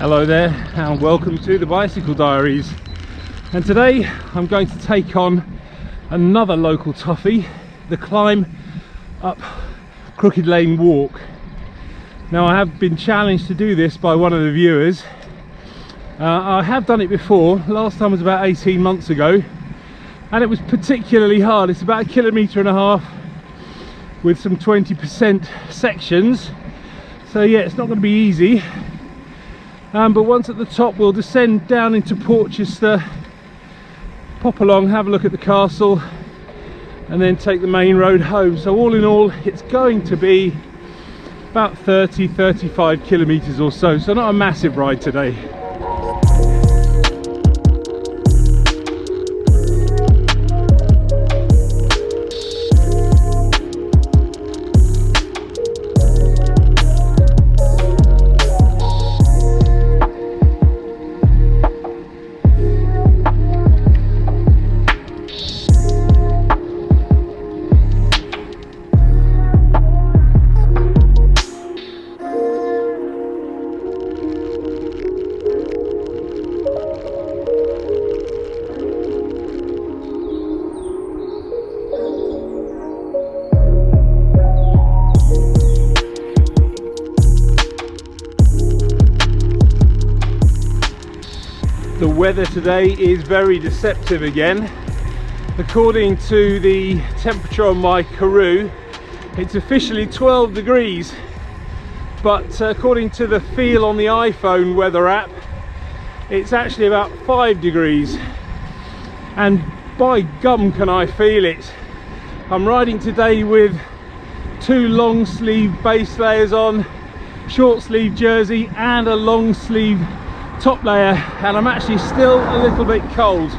Hello there and welcome to the Bicycle Diaries, and today I'm going to take on another local toughie, the climb up Crooked Lane Walk. Now I have been challenged to do this by one of the viewers. I have done it before. Last time was about 18 months ago and it was particularly hard. It's about 1.5 kilometers with some 20% sections, so yeah, it's not going to be easy. But once at the top we'll descend down into Portchester, pop along, have a look at the castle and then take the main road home. So all in all it's going to be about 30-35 kilometers or so, so not a massive ride today. The weather today is very deceptive again. According to the temperature on my Karoo, it's officially 12 degrees, but according to the feel on the iPhone weather app, it's actually about 5 degrees. And by gum can I feel it. I'm riding today with 2 long sleeve base layers on, short sleeve jersey and a long sleeve top layer, and I'm actually still a little bit cold.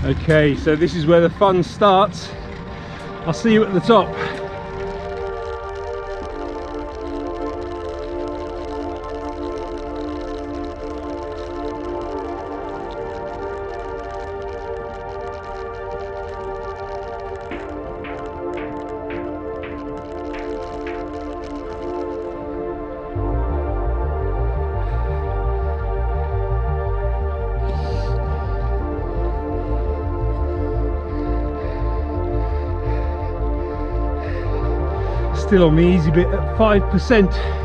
Okay, so this is where the fun starts. I'll see you at the top. Still on the easy bit at 5%.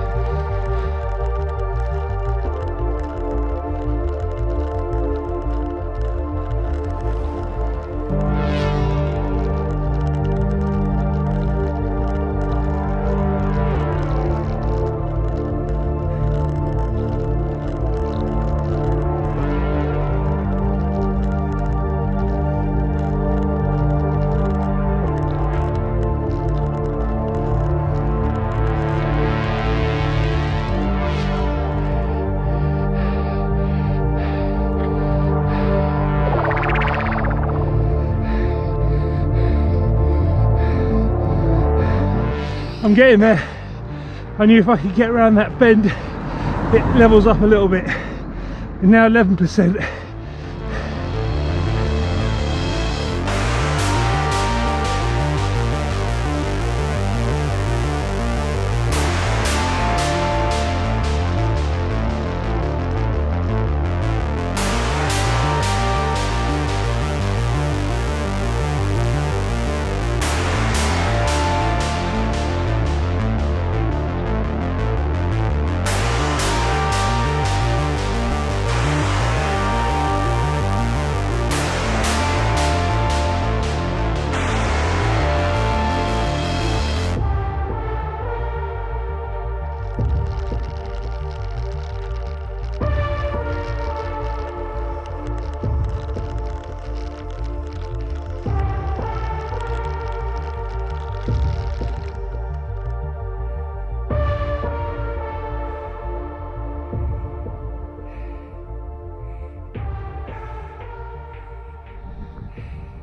I'm getting there. I knew if I could get around that bend, it levels up a little bit. And now 11%.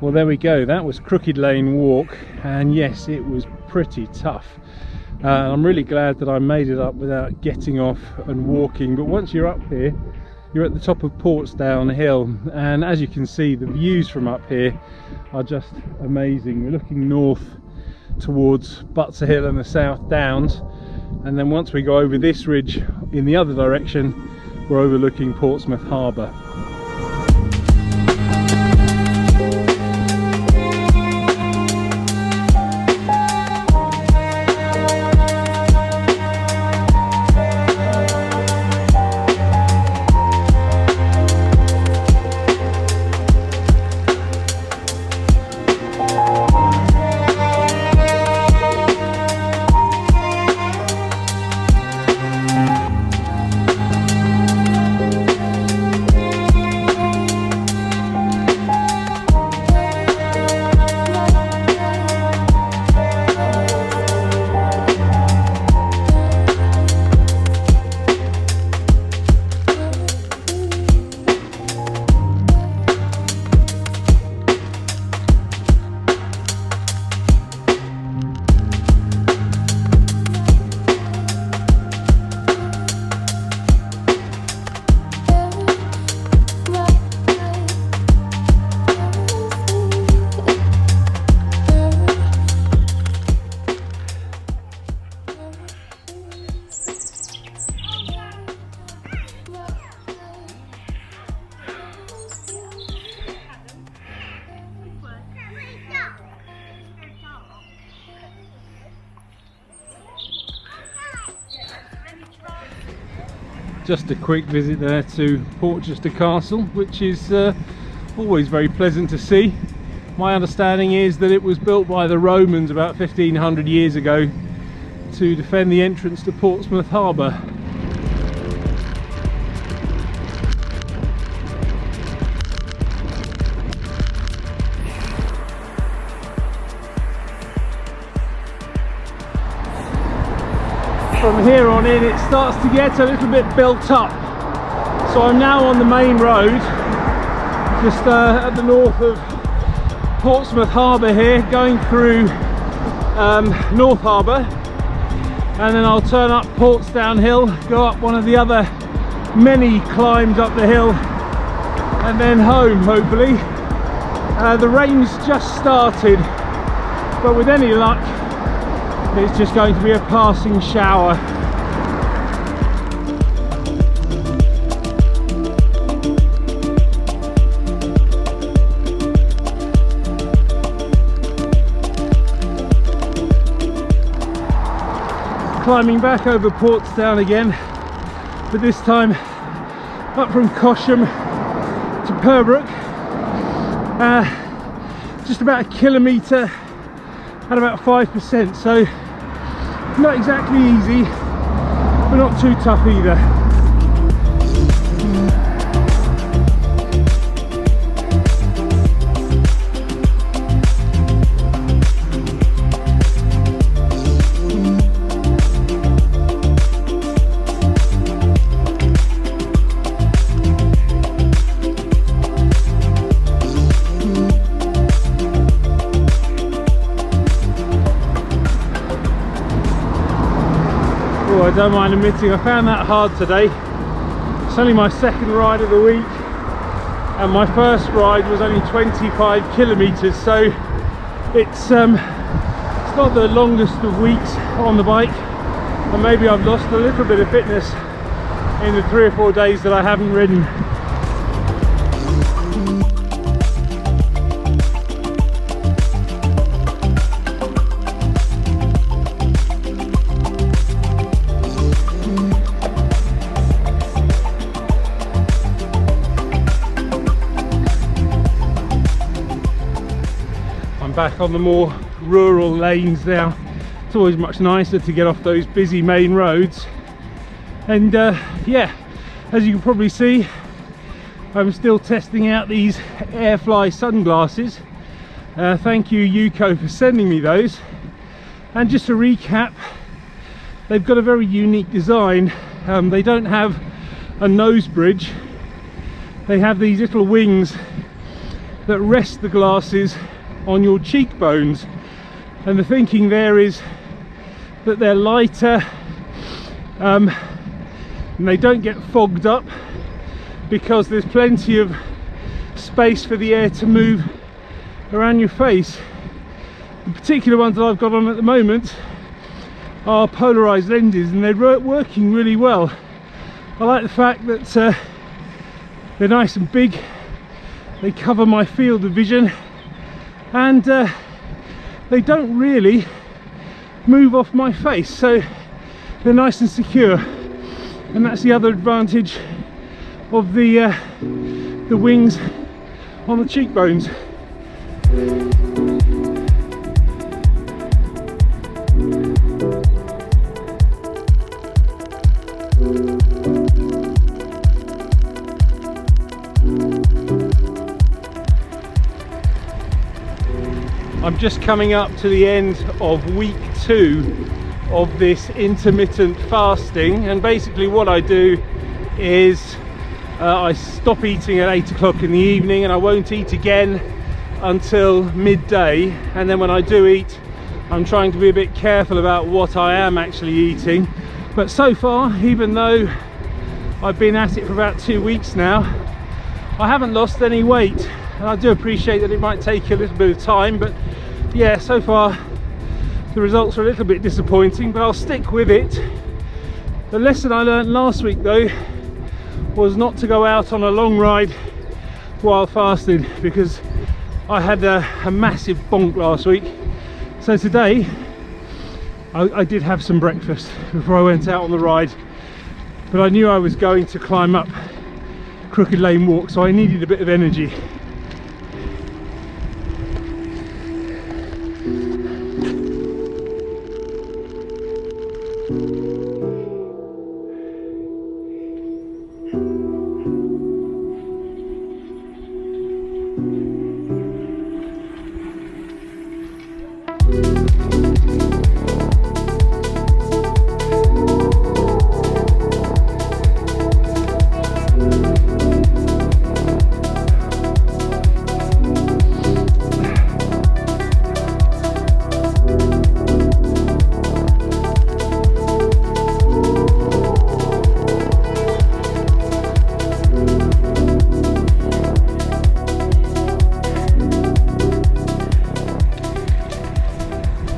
Well, there we go, that was Crooked Lane Walk, and yes, it was pretty tough. I'm really glad that I made it up without getting off and walking, but once you're up here, you're at the top of Portsdown Hill, and as you can see, the views from up here are just amazing. We're looking north towards Butser Hill and the South Downs, and then once we go over this ridge in the other direction, we're overlooking Portsmouth Harbour. Just a quick visit there to Portchester Castle, which is always very pleasant to see. My understanding is that it was built by the Romans about 1500 years ago to defend the entrance to Portsmouth Harbour. From here on in, it starts to get a little bit built up. So I'm now on the main road, just at the north of Portsmouth Harbour here, going through North Harbour, and then I'll turn up Portsdown Hill, go up one of the other many climbs up the hill, and then home, hopefully. The rain's just started, but with any luck, it's just going to be a passing shower. Climbing back over Portsdown again, but this time up from Cosham to Purbrook. Just about a kilometre at about 5%, so not exactly easy, but not too tough either. I don't mind admitting, I found that hard today. It's only my second ride of the week, and my first ride was only 25 kilometres, so it's not the longest of weeks on the bike, and maybe I've lost a little bit of fitness in the 3 or 4 days that I haven't ridden. Back on the more rural lanes now. It's always much nicer to get off those busy main roads, and yeah, as you can probably see, I'm still testing out these Airfly sunglasses. Thank you Yuko for sending me those, and just to recap, they've got a very unique design. They don't have a nose bridge, they have these little wings that rest the glasses on your cheekbones, and the thinking there is that they're lighter and they don't get fogged up because there's plenty of space for the air to move around your face. The particular ones that I've got on at the moment are polarized lenses, and they're working really well. I like the fact that they're nice and big, they cover my field of vision, and they don't really move off my face, so they're nice and secure. And that's the other advantage of the wings on the cheekbones. I'm just coming up to the end of week 2 of this intermittent fasting, and basically what I do is I stop eating at 8 o'clock in the evening, and I won't eat again until midday. And then when I do eat, I'm trying to be a bit careful about what I am actually eating. But so far, even though I've been at it for about 2 weeks now, I haven't lost any weight. And I do appreciate that it might take a little bit of time, but yeah, so far the results are a little bit disappointing, but I'll stick with it. The lesson I learned last week though was not to go out on a long ride while fasting, because I had a massive bonk last week. So today I did have some breakfast before I went out on the ride, but I knew I was going to climb up Crooked Lane Walk, so I needed a bit of energy.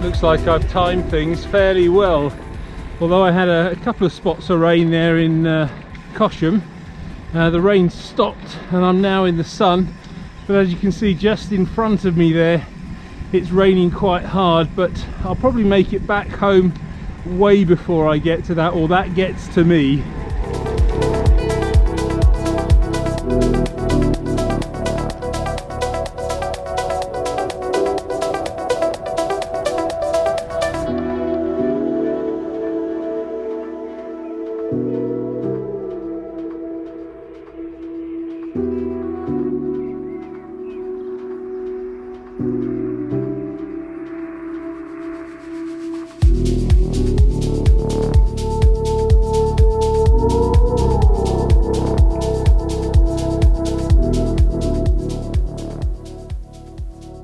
Looks like I've timed things fairly well, although I had a couple of spots of rain there in Cosham. The rain stopped and I'm now in the sun, but as you can see just in front of me there, it's raining quite hard. But I'll probably make it back home way before I get to that, or that gets to me.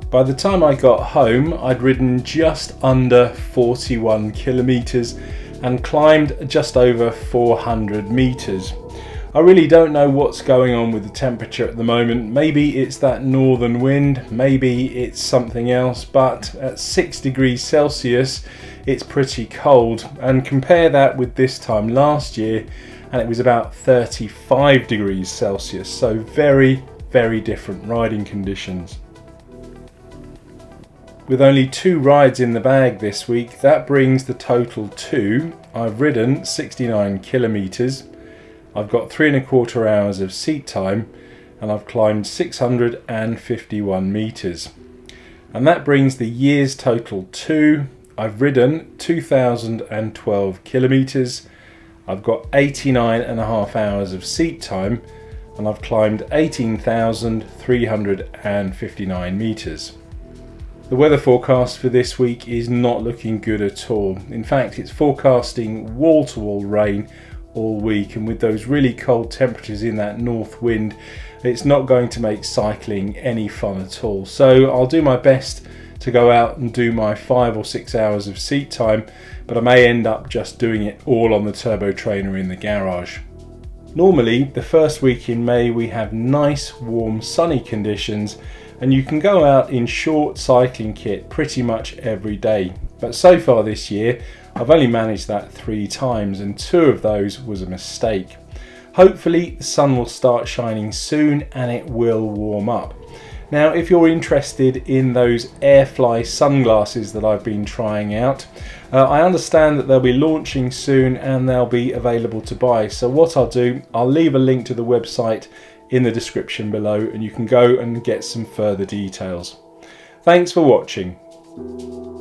By the time I got home, I'd ridden just under 41 kilometres and climbed just over 400 metres. I really don't know what's going on with the temperature at the moment. Maybe it's that northern wind, maybe it's something else, but at 6 degrees Celsius it's pretty cold. And compare that with this time last year and it was about 35 degrees Celsius, so very, very different riding conditions. With only 2 rides in the bag this week, that brings the total to, I've ridden 69 kilometres, I've got 3¼ hours of seat time, and I've climbed 651 metres. And that brings the year's total to, I've ridden 2,012 kilometres, I've got 89½ hours of seat time, and I've climbed 18,359 metres. The weather forecast for this week is not looking good at all. In fact, it's forecasting wall-to-wall rain all week, and with those really cold temperatures in that north wind, it's not going to make cycling any fun at all. So I'll do my best to go out and do my 5 or 6 hours of seat time, but I may end up just doing it all on the turbo trainer in the garage. Normally, the first week in May we have nice, warm, sunny conditions, and you can go out in short cycling kit pretty much every day. But so far this year, I've only managed that 3 times, and 2 of those was a mistake. Hopefully the sun will start shining soon and it will warm up. Now, if you're interested in those Airfly sunglasses that I've been trying out, I understand that they'll be launching soon and they'll be available to buy. So what I'll do, I'll leave a link to the website in the description below and you can go and get some further details. Thanks for watching.